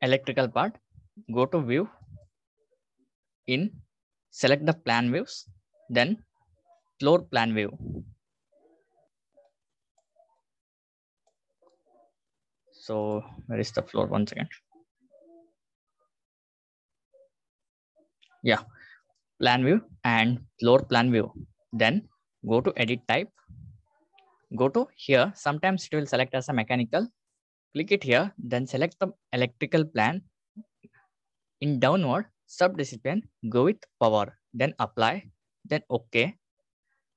electrical part, go to view, in, select the plan views, then floor plan view. So where is the floor? One second. Yeah, plan view and floor plan view. Then go to edit type. Go to here. Sometimes it will select as a mechanical. Click it here. Then select the electrical plan. In downward subdiscipline, go with power. Then apply. Then OK.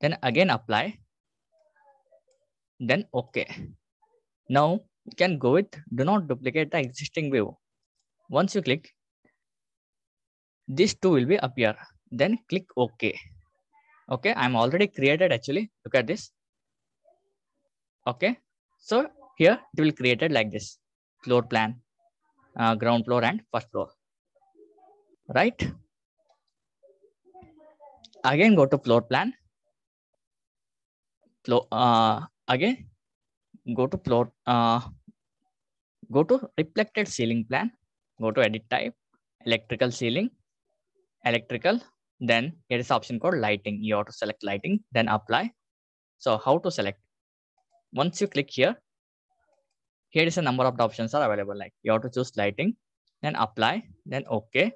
Then again apply. Then OK. Now you can go with do not duplicate the existing view. Once you click, this two will be appear. Then click OK. Okay, I'm already created actually. Look at this. Okay, so here it will created like this: floor plan, ground floor and first floor. Right. Again go to floor plan. Again go to floor. Go to reflected ceiling plan. Go to edit type, electrical ceiling, electrical. Then here is option called lighting. You have to select lighting, then apply. So how to select? Once you click here, here is a number of the options are available. Like you have to choose lighting, then apply, then OK,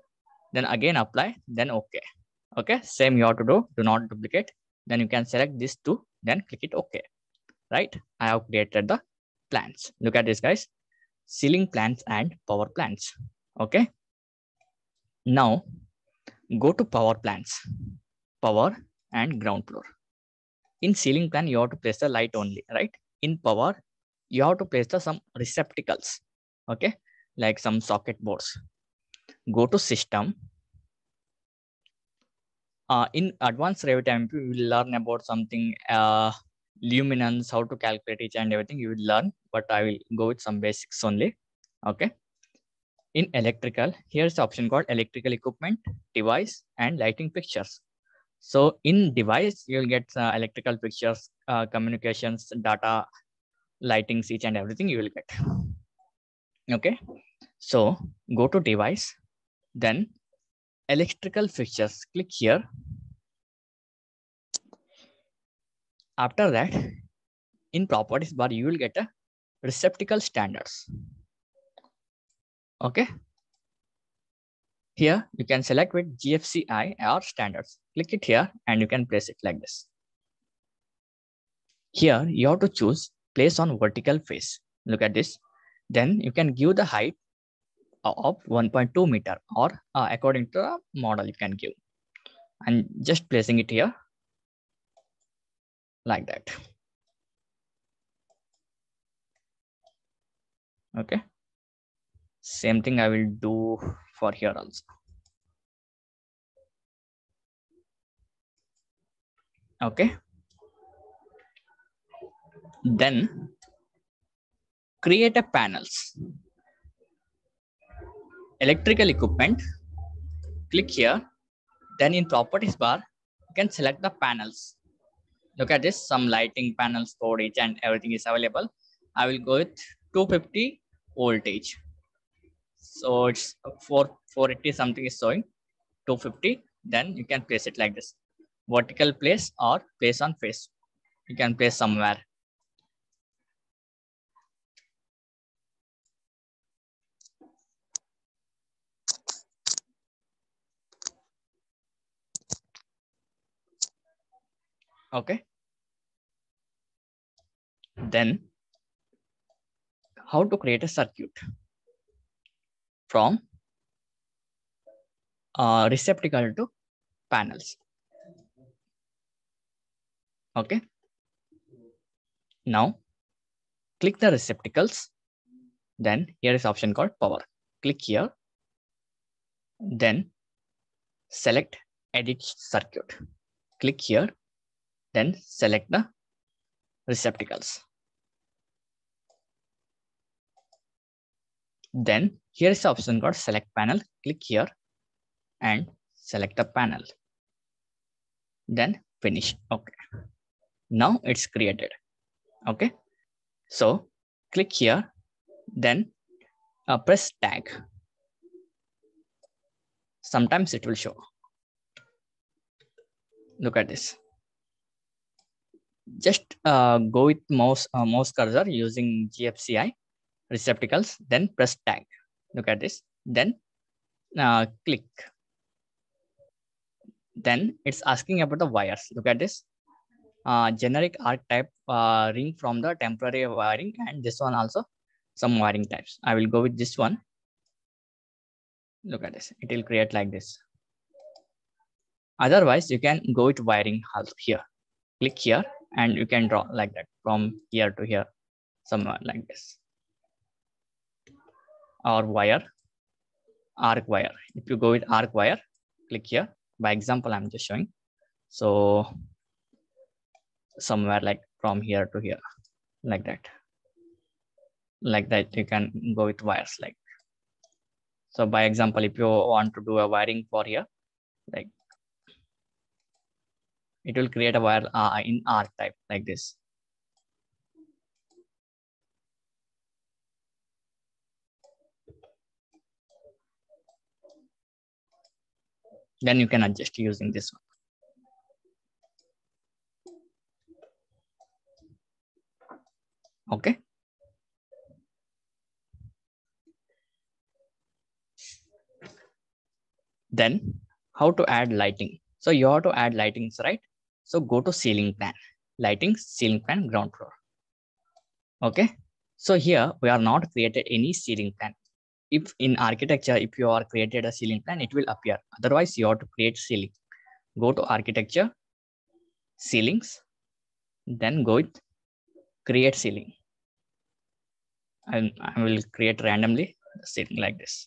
then again apply, then OK. Okay, same you have to do. Do not duplicate. Then you can select this two, then click it OK. Right? I have created the plans. Look at this, guys. Ceiling plans and power plans. Okay. Now go to power plans, power and ground floor. In ceiling plan, you have to place the light only, right? In power, you have to place the some receptacles, okay, like some socket boards. Go to system. In advanced Revit MEP, you will learn about something luminance, how to calculate each and everything you will learn, but I will go with some basics only. Okay. In electrical, here's the option called electrical equipment, device, and lighting fixtures. So in device, you'll get electrical fixtures, communications, data, lightings, each and everything you will get. Okay. So go to device, then electrical fixtures, click here. After that, in properties bar, you will get a receptacle standards. Okay. Here you can select with GFCI or standards. Click it here and you can place it like this. Here you have to choose place on vertical face. Look at this. Then you can give the height of 1.2 meter or according to the model you can give. And just placing it here like that. Okay. Same thing I will do for here also. Okay. Then create a panels. Electrical equipment. Click here. Then in properties bar, you can select the panels. Look at this. Some lighting panels, storage, and everything is available. I will go with 250 voltage. So it's 480 something is showing 250. Then you can place it like this. Vertical place or place on face. You can place somewhere. Okay. Then how to create a circuit from receptacle to panels. Okay. Now click the receptacles. Then here is option called power. Click here. Then select edit circuit. Click here. Then select the receptacles. Then here is the option called select panel. Click here and select the panel. Then finish. Okay. Now it's created. Okay. So click here. Then press tag. sometimes it will show. Look at this. Just go with mouse cursor using GFCI receptacles, then press tag. Look at this. Then click. Then it's asking about the wires. Look at this. Generic arc type ring from the temporary wiring, and this one also some wiring types. I will go with this one. Look at this. It will create like this. Otherwise, you can go with wiring also here. Click here and you can draw like that from here to here, somewhere like this. Or wire, arc wire. If you go with arc wire, click here. By example, I'm just showing. So somewhere like from here to here, like that. Like that, you can go with wires like. So by example, if you want to do a wiring for here, like it will create a wire in arc type like this. Then you can adjust using this one. Okay. Then how to add lighting? So you have to add lightings, right? So go to ceiling plan, lighting, ceiling plan, ground floor. Okay. So here we are not created any ceiling plan. If in architecture, if you are created a ceiling plan, it will appear. Otherwise, you have to create ceiling. Go to architecture, ceilings, then go with create ceiling. And I will create randomly the ceiling like this.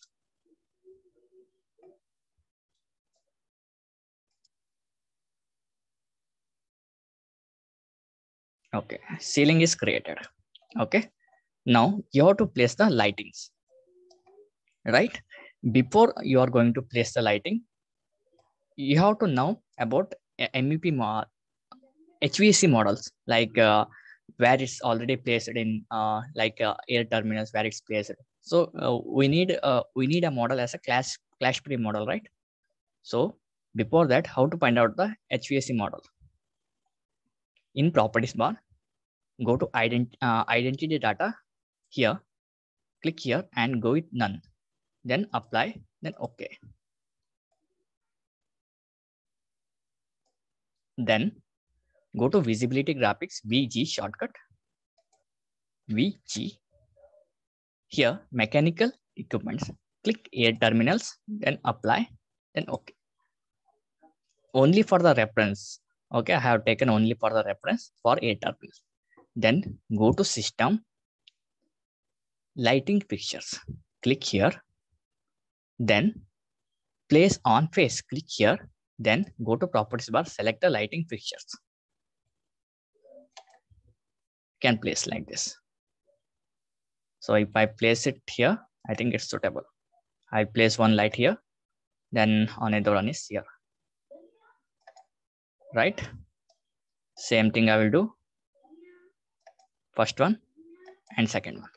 Okay, ceiling is created. Okay, now you have to place the lightings, right? Before you are going to place the lighting, you have to know about MEP HVAC models, like where it's already placed in like air terminals, where it's placed. So we need a model as a clash free model, right? So before that, how to find out the HVAC model? In properties bar, go to identity data here, click here and go with none. Then apply, then okay. Then go to visibility graphics, VG shortcut, VG. Here, mechanical equipments, click air terminals, then apply, then okay. Only for the reference. Okay, I have taken only for the reference for air terminals. Then go to system, lighting fixtures, click here, then place on face, click here, then go to properties bar, select the lighting fixtures. Can place like this. So if I place it here, I think it's suitable. I place one light here, then another one is here. Right? Same thing I will do. First one and second one.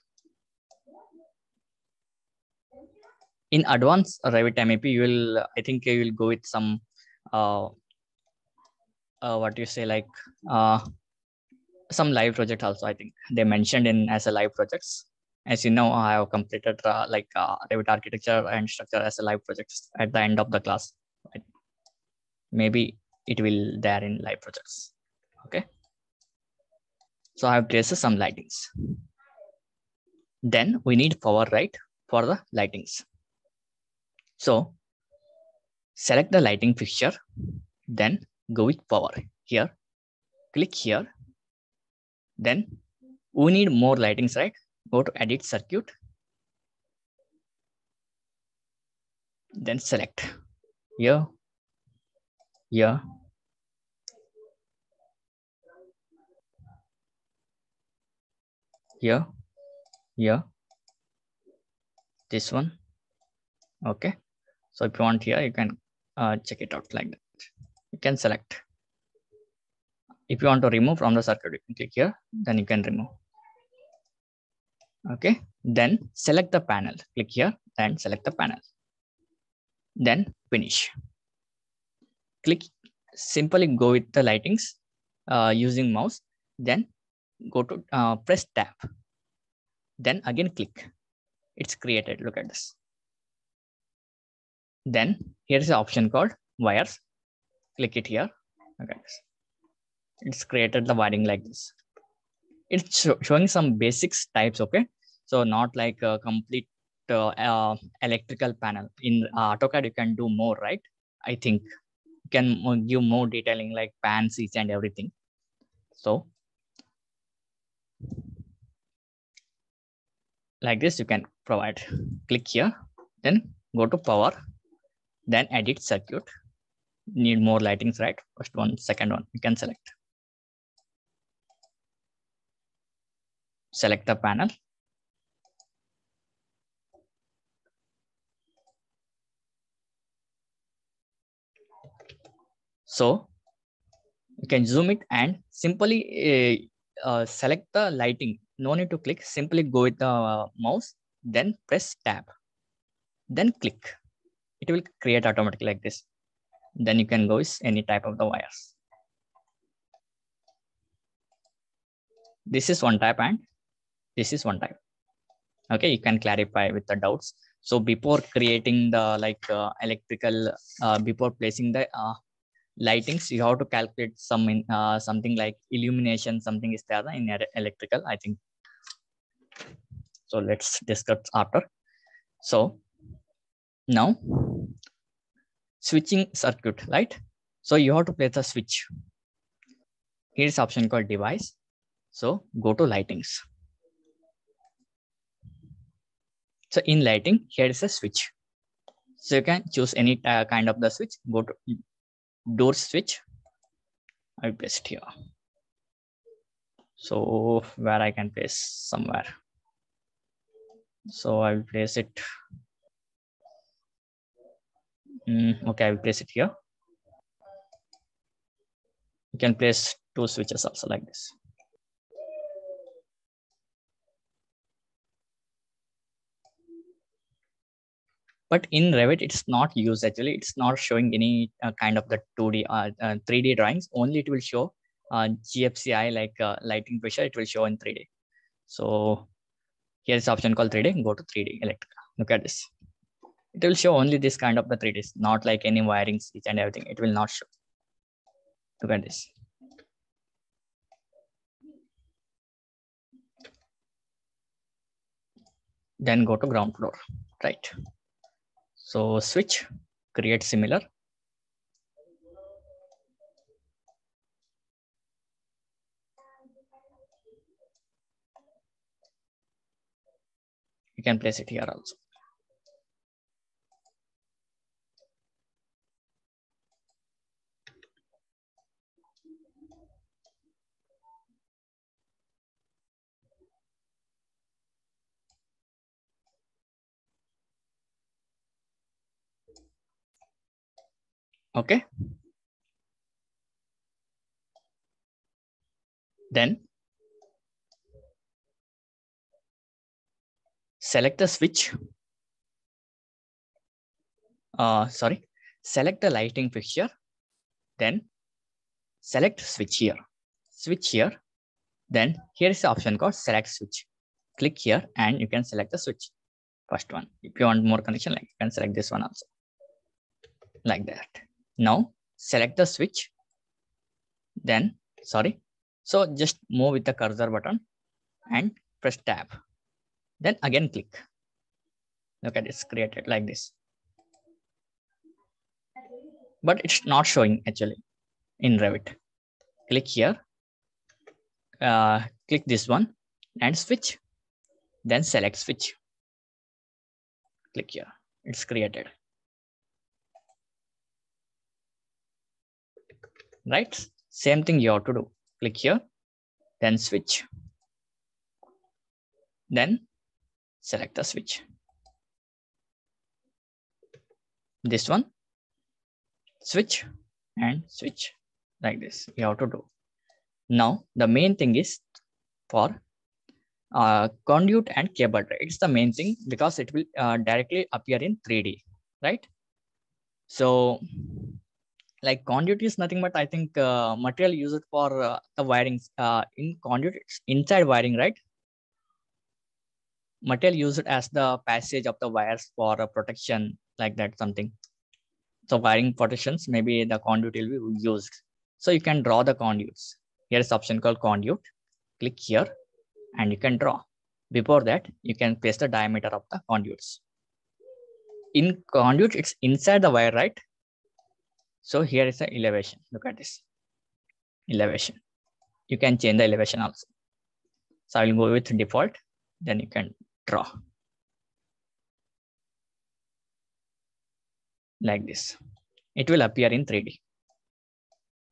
In advanced Revit MEP, you will, I think you will go with some, what you say, like some live project also. I think they mentioned in as a live projects. As you know, I have completed Revit architecture and structure as a live projects at the end of the class. Right? Maybe it will there in live projects. Okay. So I have placed some lightings. Then we need power, right, for the lightings. So select the lighting fixture, then go with power here, click here. Then we need more lightings, right? Go to edit circuit, then select here, here, here, here, this one. Okay. So if you want here, you can check it out like that. You can select. If you want to remove from the circuit, you can click here, then you can remove. Okay. Then select the panel. Click here and select the panel. then finish. Click, simply go with the lightings using mouse, then go to press tab, then again click. It's created. Look at this. Then here's the option called wires. Click it here. Look at this. It's created the wiring like this. It's showing some basics types. Okay, so not like a complete electrical panel. In AutoCAD you can do more, right? I think you can give more detailing like pan, seats and everything. So like this you can provide. Click here, then go to power, then edit circuit. Need more lightings, right? First one, second one, you can select the panel. So you can zoom it and simply select the lighting. No need to click, simply go with the mouse, then press tab, then click. It will create automatically like this. Then you can go with any type of the wires. This is one type and this is one type. Okay, you can clarify with the doubts. So before creating the electrical, before placing the lightings, you have to calculate some in something like illumination, something is there in electrical, I think. So let's discuss after. So now switching circuit, right? So you have to place a switch. Here's option called device. So go to lightings. So in lighting, here is a switch. So you can choose any kind of the switch. Go to door switch. I place it here. So where I can place somewhere. So I will place it. Okay, I will place it here. You can place 2 switches also like this. But in Revit, it's not used actually. It's not showing any kind of the 2D 3D drawings. Only it will show GFCI like lighting pressure. It will show in 3D. So here's option called 3D. Go to 3D electrical. Look at this. It will show only this kind of the 3Ds, not like any wiring switch and everything. It will not show. Look at this. Then go to ground floor, right? So switch, create similar. You can place it here also. Okay. Then select the switch. Select the lighting fixture. Then select switch here. Switch here. Then here is the option called select switch. Click here and you can select the switch. First one. If you want more connection, like you can select this one also. Like that. Now select the switch. Then so just move with the cursor button and press tab. Then again click. Look at it's created like this. But it's not showing actually in Revit. Click here. Click this one and switch. Then select switch. Click here. It's created. Right? Same thing you have to do. Click here. Then switch. Then select the switch. This one. Switch and switch. Like this. You have to do. Now the main thing is for conduit and cable tray. It's the main thing because it will directly appear in 3D, right? So like conduit is nothing but I think material used for the wirings. In conduit, it's inside wiring, right? Material used as the passage of the wires for protection, like that something. So wiring protections, maybe the conduit will be used. So you can draw the conduits. Here is option called conduit. Click here and you can draw. Before that, you can place the diameter of the conduits. In conduit, it's inside the wire, right? So here is the elevation. Look at this elevation. You can change the elevation also. So I will go with default. Then you can draw like this. It will appear in 3D.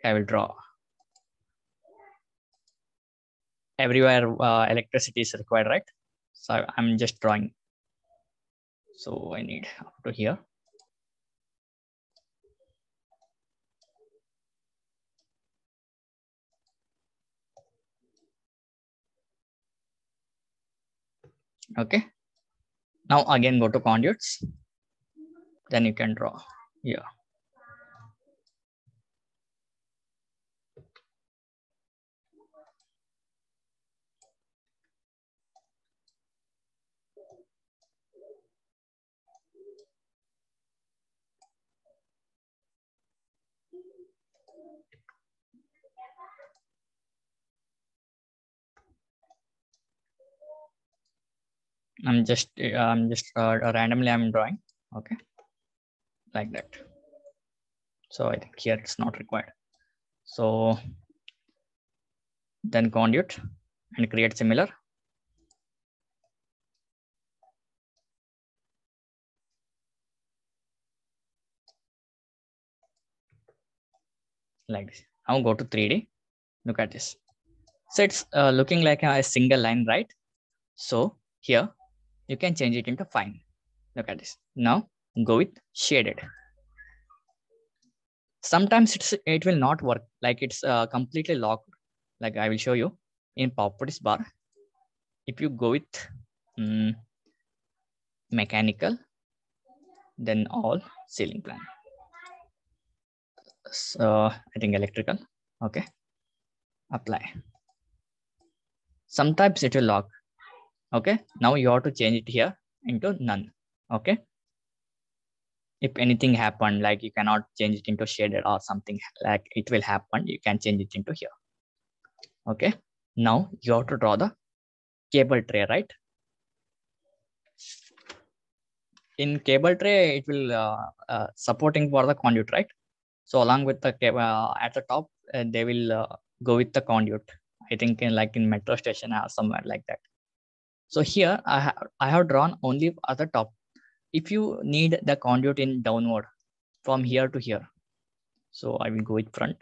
I will draw. Everywhere electricity is required, right? So I'm just drawing. So I need up to here. Okay. Now again go to conduits. Then you can draw here. I'm just randomly I'm drawing. Okay. Like that. So I think here it's not required. So then conduit and create similar. Like this. Now go to 3D. Look at this. So it's looking like a single line, right? So here you can change it into fine. Look at this. Now go with shaded. Sometimes it will not work, like it's completely locked. Like I will show you in properties bar. If you go with mechanical, then all ceiling plan. So I think electrical. Okay. Apply. Sometimes it will lock. Okay. Now you have to change it here into none. Okay. If anything happened, like you cannot change it into shaded or something, like it will happen, you can change it into here. Okay. Now you have to draw the cable tray, right? In cable tray, it will supporting for the conduit, right? So along with the cable at the top, they will go with the conduit. I think like in metro station or somewhere like that. So here I have drawn only at the top. If you need the conduit in downward from here to here, so I will go with front.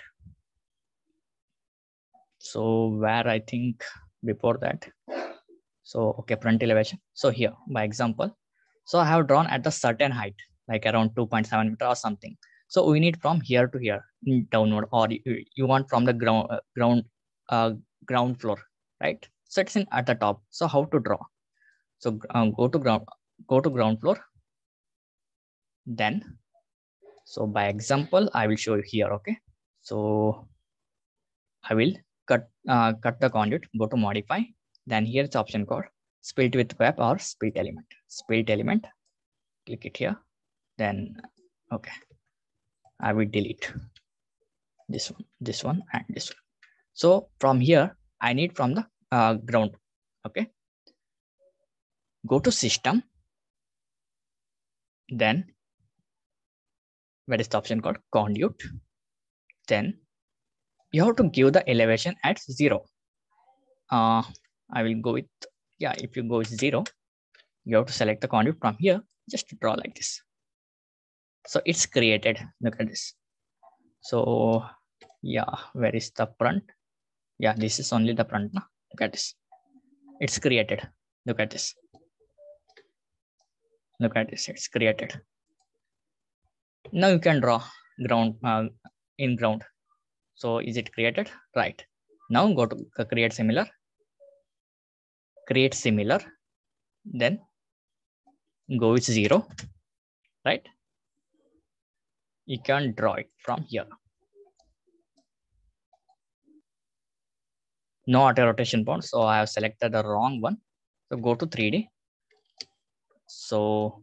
So where I think before that, so okay, front elevation. So here by example, so I have drawn at the certain height, like around 2.7 meter or something. So we need from here to here in downward, or you want from the ground floor, right? So it's in at the top. So how to draw? So go to ground floor. Then, so by example, I will show you here. Okay. So I will cut the conduit. Go to modify. Then here's the option called split with web or split element. Split element. Click it here. Then okay. I will delete this one, and this one. So from here, I need from the ground. Okay. Go to system. Then where is the option called conduit? Then you have to give the elevation at 0. I will go with, yeah, if you go with 0, you have to select the conduit from here, just draw like this. So it's created. Look at this. So yeah, where is the front? Yeah, this is only the front. Look at this. It's created. Look at this. Look at this. It's created. Now you can draw ground in ground. So is it created? Right. Now go to create similar. Create similar. Then go with 0. Right. you can draw it from here. No auto rotation bound, so I have selected the wrong one. So go to 3D. So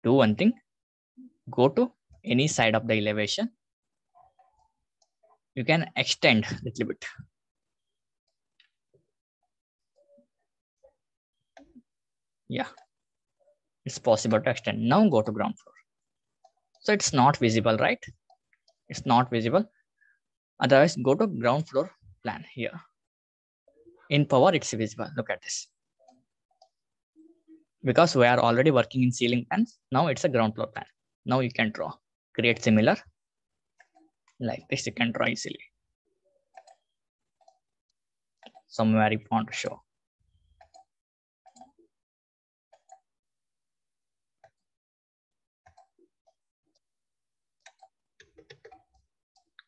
do one thing, go to any side of the elevation. You can extend a little bit. Yeah, it's possible to extend. Now go to ground floor. So it's not visible, right? It's not visible. Otherwise, go to ground floor plan here. In power, it's visible. Look at this. Because we are already working in ceiling plans, now it's a ground floor plan. Now you can draw. Create similar. Like this, you can draw easily. Somewhere you want to show.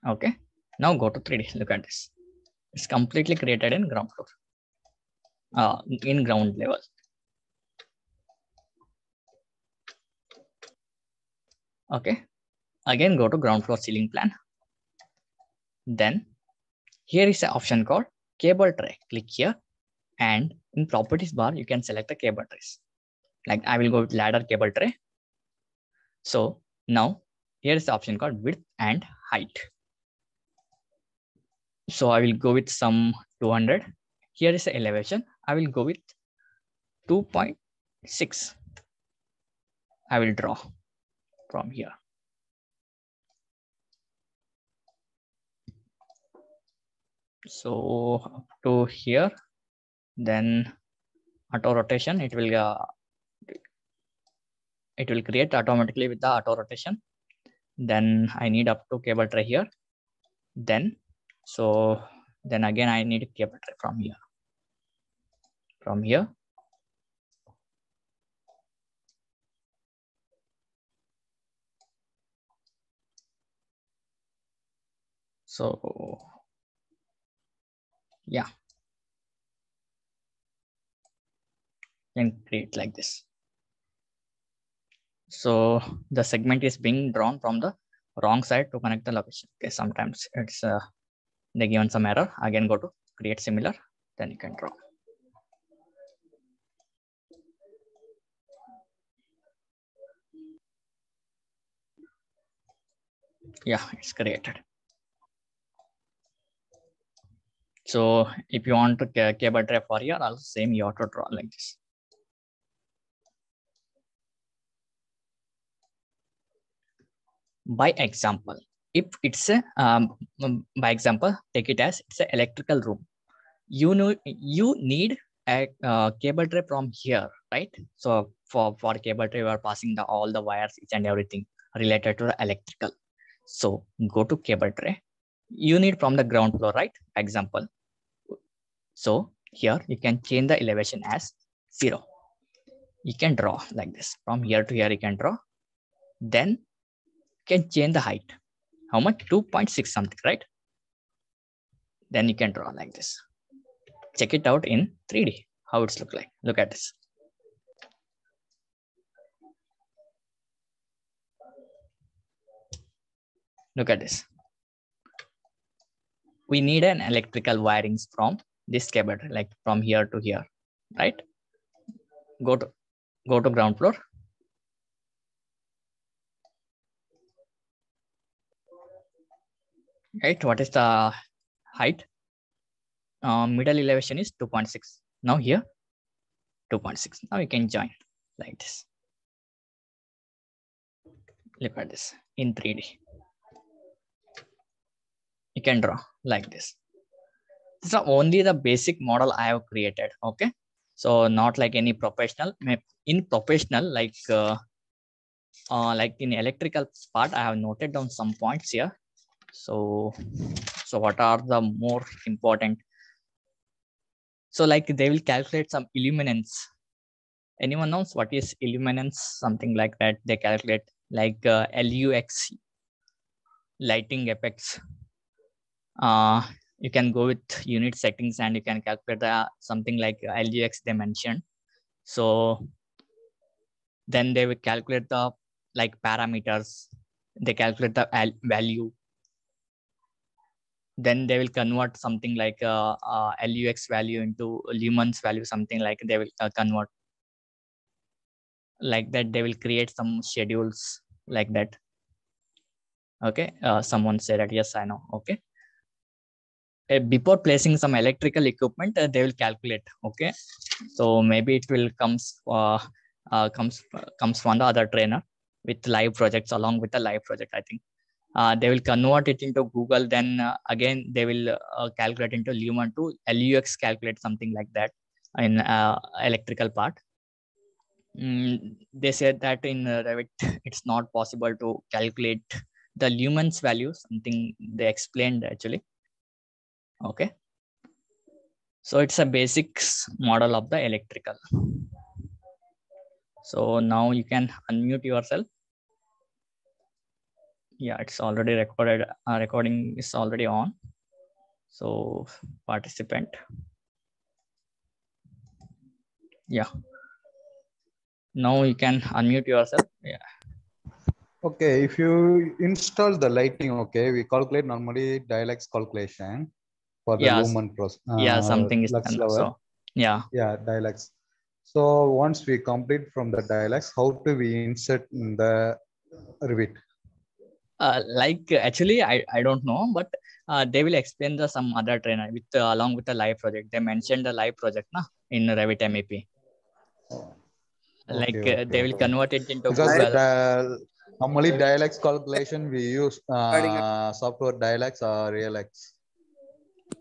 Okay. Now go to 3D. Look at this. It's completely created in ground floor. In ground level. Okay. Again, go to ground floor ceiling plan. Then here is an option called cable tray. Click here, and in properties bar, you can select the cable trays. Like I will go with ladder cable tray. So now here is the option called width and height. So I will go with some 200. Here is the elevation. I will go with 2.6. I will draw from here. So up to here, then auto rotation, it will create automatically with the auto rotation. Then I need up to cable tray here. Then again I need a cable tray from here. From here. So yeah, can create like this. So the segment is being drawn from the wrong side to connect the location. Okay, sometimes it's they given some error. Again, go to create similar, then you can draw. Yeah, it's created. So if you want to cable tray for here, also same, you have to draw like this. By example, if it's a by example, take it as it's an electrical room. You need a cable tray from here, right? So for cable tray, we are passing all the wires, each and everything related to the electrical. So go to cable tray. You need from the ground floor, right? Example. So here you can change the elevation as 0. You can draw like this. From here to here, you can draw. Then you can change the height. How much? 2.6 something, right? Then you can draw like this. Check it out in 3D, how it's look like. Look at this. Look at this. We need an electrical wirings from this cable, like from here to here, right? Go to ground floor. Right, what is the height? Middle elevation is 2.6. Now here, 2.6. Now you can join like this. Look at this in 3D. You can draw like this. This is only the basic model I have created. Okay, so not like any professional. In professional, like in electrical part, I have noted down some points here. So what are the more important? So like they will calculate some illuminance. Anyone knows what is illuminance? Something like that. They calculate like LUX, lighting effects. You can go with unit settings and you can calculate something like LUX they mentioned. So then they will calculate the like parameters. They calculate the value. Then they will convert something like LUX value into lumens value, something like they will convert like that. They will create some schedules like that. Okay, someone said that. Yes, I know. Okay. Before placing some electrical equipment, they will calculate. Okay, so maybe it will comes from the other trainer with live projects, along with the live project, I think. They will convert it into Google. Then again, they will calculate into lumen to LUX, calculate something like that in electrical part. They said that in Revit, it's not possible to calculate the lumens value, something they explained actually. Okay. So it's a basics model of the electrical. So now you can unmute yourself. Yeah, it's already recorded. Recording is already on. So participant. Yeah. Now you can unmute yourself. Yeah. Okay, if you install the lighting, okay, we calculate normally dialects calculation for the lumen process. Yeah, something is lux done. level. So yeah. Yeah, dialects. So once we complete from the dialects, how do we insert in the Revit? Like actually, I don't know, but they will explain the some other trainer with along with the live project. They mentioned the live project in Revit MEP. Like they will convert it into because Google. Normally dialects calculation we use software dialects or RealX.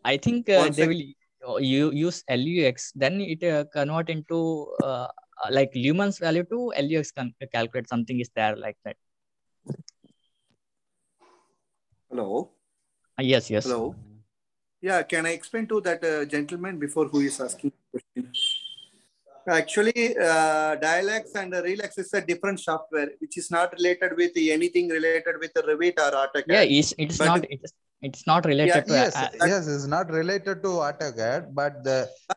I think they will use LUX. Then it convert into like lumens value to LUX calculate, something is there like that. Hello. Yes. Hello. Yeah, can I explain to that gentleman before who is asking the question? Actually, Dialex and Relax is a different software which is not related with anything related with Revit or AutoCAD. Yeah, it's not related to. Yes, it's not related to AutoCAD, but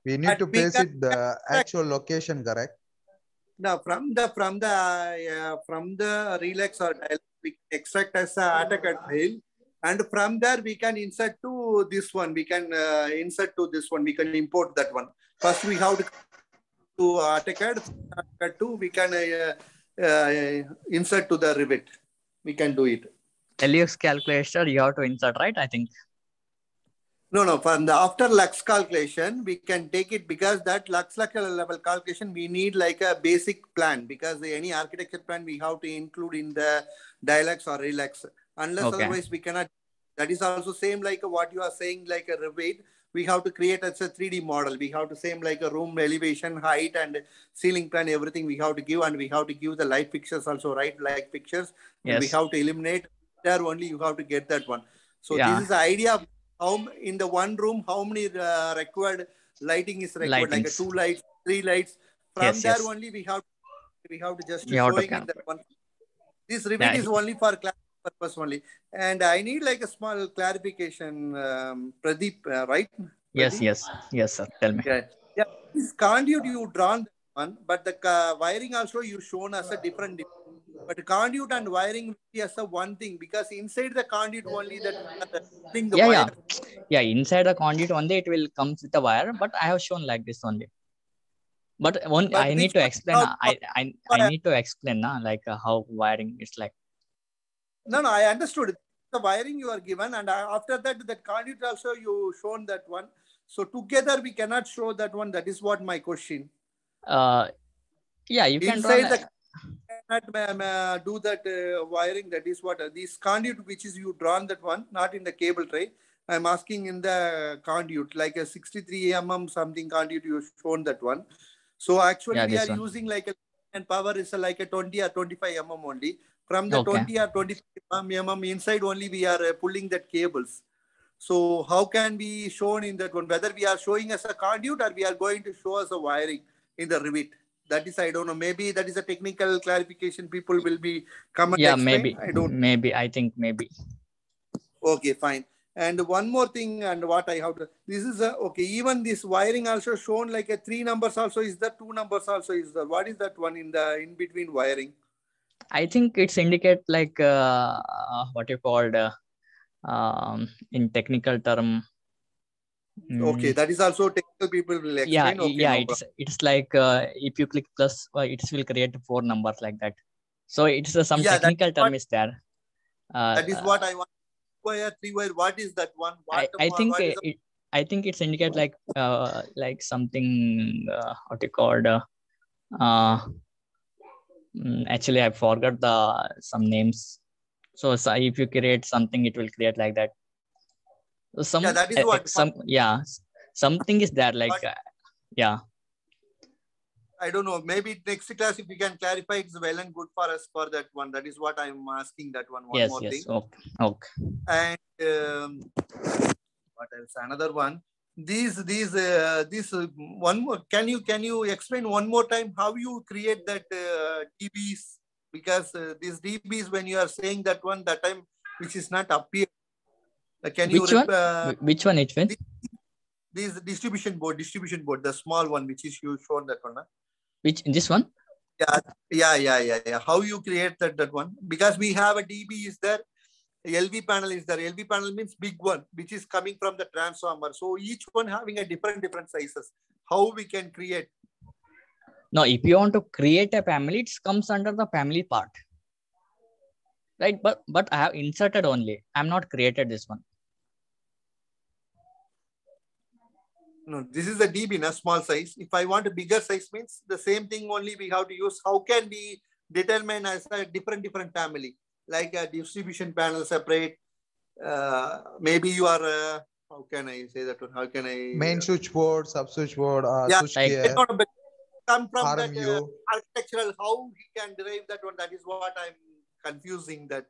we need to place it the actual location, correct? Now, from the Relax or Dialex, we can extract as a AutoCAD file. And from there, we can insert to this one. We can insert to this one. We can import that one. First, we have to AutoCAD. We can insert to the Revit. We can do it. LUX calculation, you have to insert, right? I think. No. From the after Lux calculation, we can take it because that Lux level calculation, we need like a basic plan because any architecture plan we have to include in the Dialex or Relax. Unless otherwise we cannot. That is also same like what you are saying, like a Revit. We have to create as a 3D model. We have to same like a room elevation, height, and ceiling plan, everything we have to give, and we have to give the light fixtures also, right? Light fixtures. Yes. And we have to eliminate there only. You have to get that one. So this is the idea of how in the one room how many required lighting is required, like a 2 lights, 3 lights. From there only we have to just showing in that one. This Revit is only for class purpose only, and I need like a small clarification, Pradeep, right? Pradeep? Yes, sir. Tell me. Yeah. This conduit you drawn one, but the wiring also you shown as a different. But conduit and wiring is a one thing because inside the conduit only that the wire. Yeah. Inside the conduit only it will comes with the wire, but I have shown like this only. But I need to explain. I need to explain like how wiring is like. No, I understood. The wiring you are given, and after that, the conduit also you shown that one. So together we cannot show that one. That is what my question. Yeah, you can inside the cannot do that wiring. That is what this conduit which is you drawn that one, not in the cable tray. I'm asking in the conduit like a 63 mm something conduit you shown that one. So actually we are using like a and power is like a 20 or 25 mm only. From the 20 or 25 mm inside only we are pulling that cables. So how can be shown in that one? Whether we are showing as a conduit or we are going to show as a wiring in the Revit. That is, I don't know. Maybe that is a technical clarification. People will be come and explain. Maybe. I don't. Maybe. I think maybe. Okay, fine. And one more thing, and what I have to. This is a okay. Even this wiring also shown like a 3 numbers also is there, 2 numbers also is there. What is that one in the in between wiring? I think it's indicate like what you called in technical term. Okay, that is also technical people will explain. Yeah, Okay, yeah, no problem. it's like if you click plus, it will create 4 numbers like that. So it's some Yeah, technical term is there. that is what I want. 2 wire, 3 wire. What is that one? I think What is the, I think it's indicate like something what you called actually I forgot the some names. So if you create something, it will create like that. So yeah, that is what something is there like yeah. I don't know. Maybe next class, if we can clarify, it's well and good for us for that one. That is what I'm asking. That one. One Yes, more yes. thing. Okay. And what else? Another one. This one more. Can you explain one more time how you create that DBs? Because these DBs, when you are saying that one, that time which is not appear. Can you Which one? Which one? this distribution board, the small one, which is you shown that one. Huh? Which this one? Yeah. How you create that one? Because we have a DB is there, LV panel is there. LV panel means big one, which is coming from the transformer. So each one having a different sizes. How we can create? No, if you want to create a family, it comes under the family part, right? But I have inserted only. I'm not created this one. No, this is a DB, na small size. If I want a bigger size, means the same thing only we have to use. How can we determine as a different family, like a distribution panel separate? Maybe you are. How can I say that one? How can I? Main switchboard, sub switchboard, switch like, gear, come from RMU. that architectural. How he can derive that one? That is what I'm confusing. That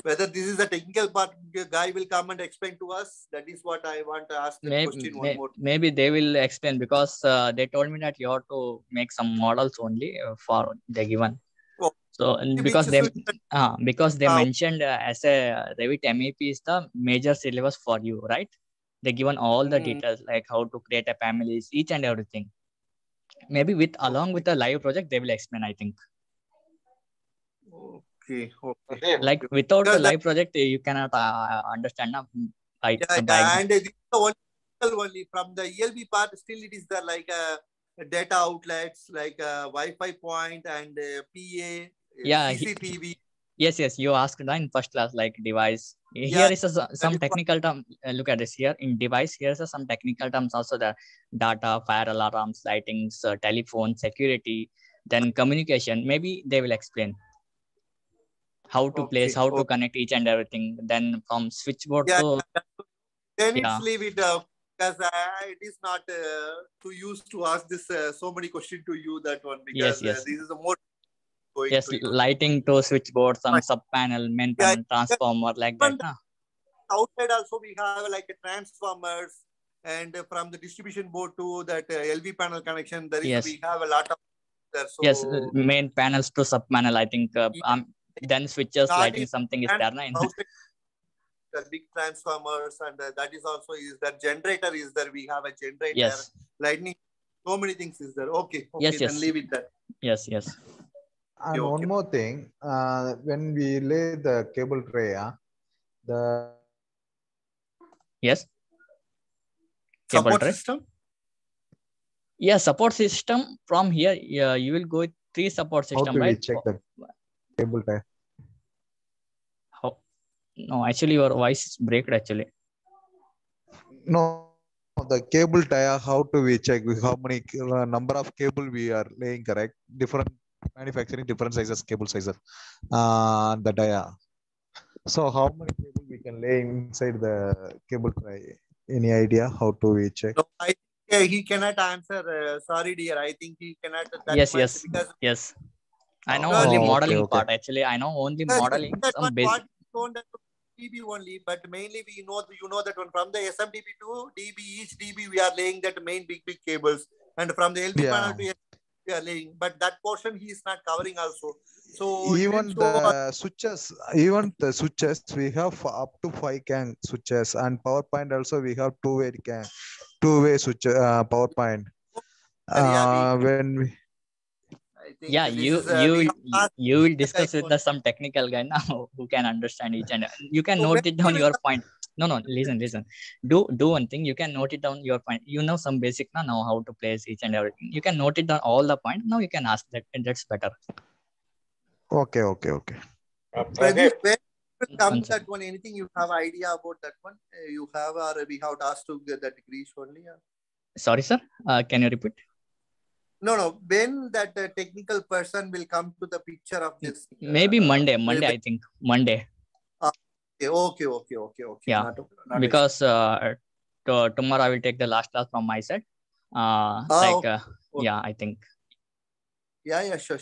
whether this is a technical part, guy will come and explain to us. That is what I want to ask the question one more. Maybe they will explain, because they told me that you have to make some models only for the given. Oh, so because they mentioned as a Revit MEP is the major syllabus for you, right? They given all the details like how to create a families, each and everything. Maybe along with the live project, they will explain, I think. Okay. Like without the live project, you cannot understand. And this is only from the ELB part, still it is there like data outlets, like Wi-Fi point and PA, CCTV. Yes, you asked in first class, like device. Here is some technical term. Look at this here in device. Here's some technical terms also there. Data, fire alarms, lightings, telephone, security, then communication. Maybe they will explain how to place, how to connect each and everything. Then from switchboard to... Then it's leave it because it is not too used to ask this so many questions to you, that one, because this is a more going to you. Lighting to switchboard, some sub panel, main panel, transformer, like that. Outside also we have like a transformers, and from the distribution board to that LV panel connection, there is we have a lot of there. So main panels to sub panel, I think. Then switches, lighting, something is there. The big transformers, and that is also is that generator is there. We have a generator, lightning, so many things is there. Okay, then leave it there. Yes. And one more thing, when we lay the cable tray, support system. Support system. From here, you will go 3 support system. How do we check the cable tray? No, actually your voice is breaked actually. No, the cable tie, how do we check how many number of cable we are laying, correct? Different manufacturing, different sizes, cable sizes, the dia. So how many cable we can lay inside the cable tray? Any idea how do we check? No, I think he cannot answer. Sorry, dear. I think he cannot. Yes. I know only modeling part. Actually, I know only modeling. Some basic. DB only, but mainly we know that one from the SMDB to DB, each DB we are laying that main big cables, and from the LV panel to we are laying, but that portion he is not covering also. So even the switches, we have up to 5 CAN switches, and PowerPoint also we have two-way switch PowerPoint. When we, I think Yeah, this you is, you we will- have asked you will the discuss guy with some technical guy now who can understand each and you can So note when it we down will your come- point. No, listen. Do one thing. You can note it down your point. You know some basic now how to place each and everything. You can note it down all the point. Now you can ask that, and that's better. Okay. Pradeep, when we will come One to that second. one, anything you have idea about that one? You have, or we have asked to get that degree only? Sorry, sir. Can you repeat? No. When that technical person will come to the picture of this? Maybe Monday. I think Monday. Okay. Yeah, Not because tomorrow I will take the last class from my side. okay. Yeah, I think Yeah, sure.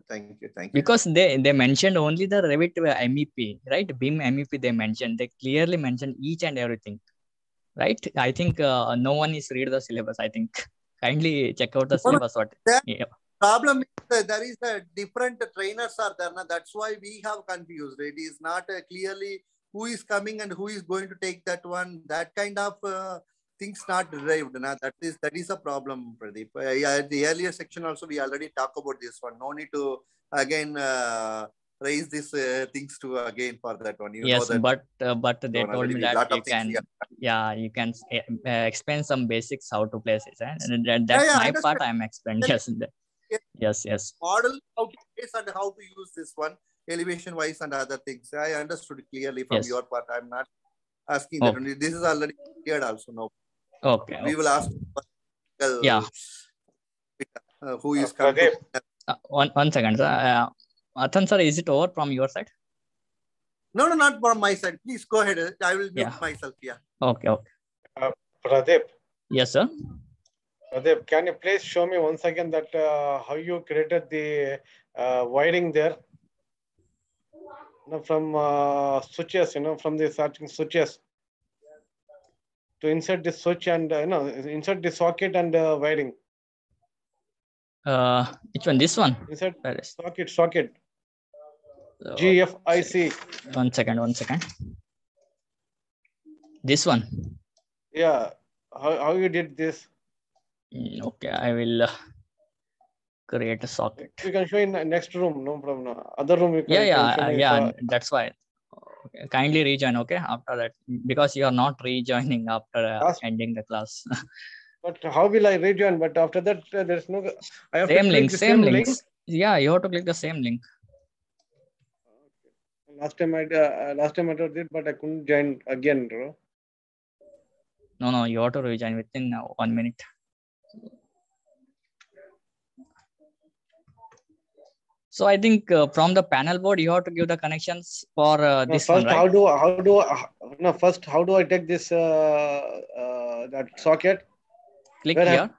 Thank you. because they mentioned only the Revit MEP, right? BIM MEP they mentioned. They clearly mentioned each and everything, right? I think no one is read the syllabus. I think kindly check out the syllabus. What? That Yeah. problem is that there is a different trainers are there. That's why we have confused. It is not clearly who is coming and who is going to take that one. That kind of things not derived. That is a problem, Pradeep. The earlier section also we already talked about this one. No need to again raise these things to again for that one. You know Yes, that. but they told me that lot you of things. can you can explain some basics how to place it, and that's I my part. understand. I'm explaining. Yes. Model how to place and how to use this one elevation wise and other things. I understood clearly from Yes. your part. I'm not asking that Okay. only. This is already cleared also now. Okay. We will ask Yeah. who is coming. One second, sir. Athan sir, is it over from your side? No, not from my side. Please go ahead. I will mute myself. Yeah. Okay. Pradeep. Yes, sir. Pradeep, can you please show me once again that how you created the wiring there? From switches, from the starting switches to insert the switch and insert the socket and wiring. Which one? This one? Insert socket. GFIC. One second. This one? Yeah. How you did this? Okay, I will create a socket. You can show in the next room, no problem. No. Other room you can. Yeah. That's why. Okay. Kindly rejoin. Okay, after that, because you are not rejoining after ending the class. But how will I rejoin? But after that, there's no. I have same to link. click the same link. Yeah, you have to click the same link. Last time I did, but I couldn't join again, bro. No, you have to rejoin within 1 minute. So I think from the panel board you have to give the connections for this first, one, right? First, how do I take this that socket? Click here.